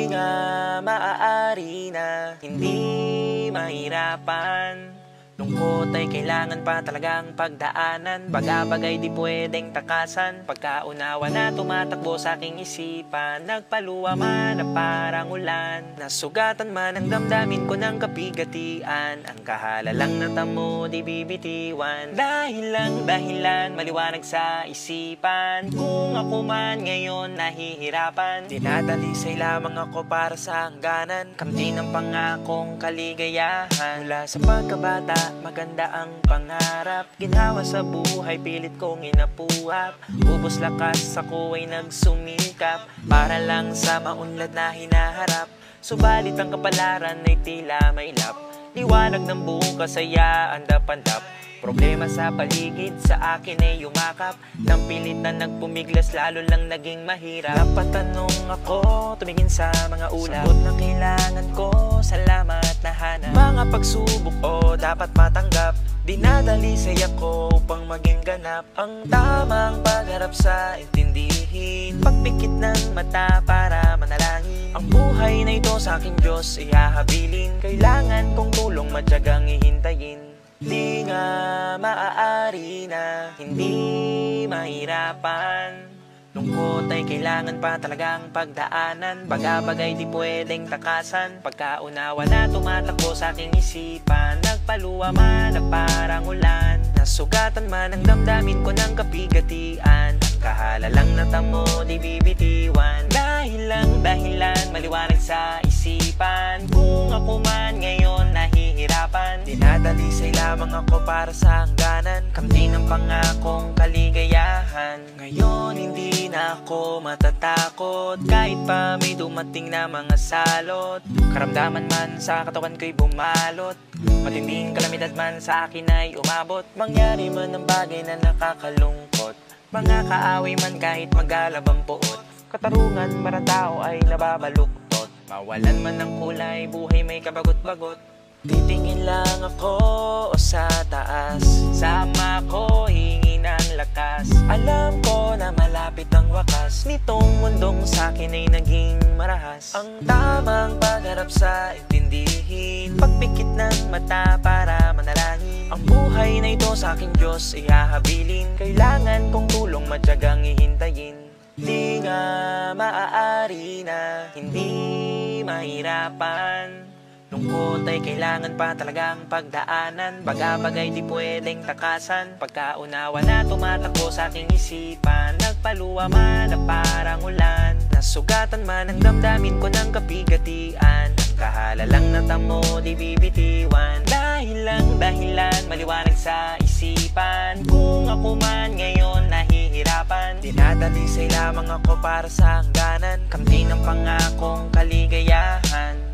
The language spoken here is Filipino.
Di nga maaari na hindi mahirapan. Lungkot ay kailangan pa talagang pagdaanan. Bagay di pwedeng takasan. Pagkaunawa na tumatakbo sa aking isipan, nagpaluwa man na parang ulan. Nasugatan man ang damdamin ko ng kapigatian. Ang kahalalang natamo di bibitiwan. Dahilan maliwanag sa isipan. Kung ako man ngayon nahihirapan, dinadalisay lamang ako para sa hangganan. Kamti ng pangakong kaligayahan. Mula sa pagkabata, maganda ang pangarap. Ginhawa sa buhay, pilit kong inapuhap. Ubos lakas, ako ay nagsumikap para lang sa maunlad na hinaharap. Subalit ang kapalaran ay tila mailap. Liwanag ng bukas ay andap-andap. Problema sa paligid, sa akin ay yumakap. Nang pilit na nagpumiglas, lalo lang naging mahirap. Napatanong ako, tumingin sa mga ulap. Sagot na kailangan ko, salamat na hanap. Mga pagsubok o dapat matanggap. Dinadalisay ako upang maging ganap. Ang tamang pagharap sa intindihin, pagpikit ng mata para manalangin. Ang buhay na ito sa aking Diyos ihahabilin. Kailangan kong tulong, matyagang ihintayin. Di nga maaari na hindi mahirapan. Lungkot ay kailangan pa talagang pagdaanan. Bagay di pwedeng takasan. Pagkaunawa na tumatakbo sa aking isipan, nagpaluwa man na parang ulan. Nasugatan man ang damdamin ko ng kapigatian. Ang kahalalang natamo di bibitiwan. Dahilan maliwanag sa isipan. Kung ako man ngayon nahihirapan, dinadalisay lamang ako para sa hangganan. Kamti ng pangakong kaligayahan. Ngayon hindi na ako matatakot, kahit pa may dumating na mga salot. Karamdaman man sa katawan ko'y bumalot, matinding kalamidad man sa akin ay umabot. Mangyari man ang bagay na nakakalungkot, mga kaaway man kahit magalab ang puot. Katarungan maratao ay nababaluktot, mawalan man ng kulay, buhay may kabagot-bagot. Titingin lang ako o sa taas, sama ko hingi ng lakas. Alam ko na malapit ang wakas nitong mundong sa'kin ay naging marahas. Ang tamang pagharap sa intindihin, pagpikit ng mata para manalangin. Ang buhay na ito sa aking Diyos ihahabilin. Kailangan kong tulong, matyagang ihintayin. Di nga maaari na hindi mahirapan. Lungkot ay kailangan pa talagang pagdaanan. Bagay di pwedeng takasan. Pagkaunawa na tumatakbo sa aking isipan, nagpaluwa man na parang ulan. Nasugatan man ang damdamin ko ng kapigatian. Ang kahalalang natamo di bibitiwan. Dahilan maliwanag sa isipan. Kung ako man ngayon nahihirapan, dinadalisay lamang ako para sa hangganan. Kamti ng pangakong kaligayahan.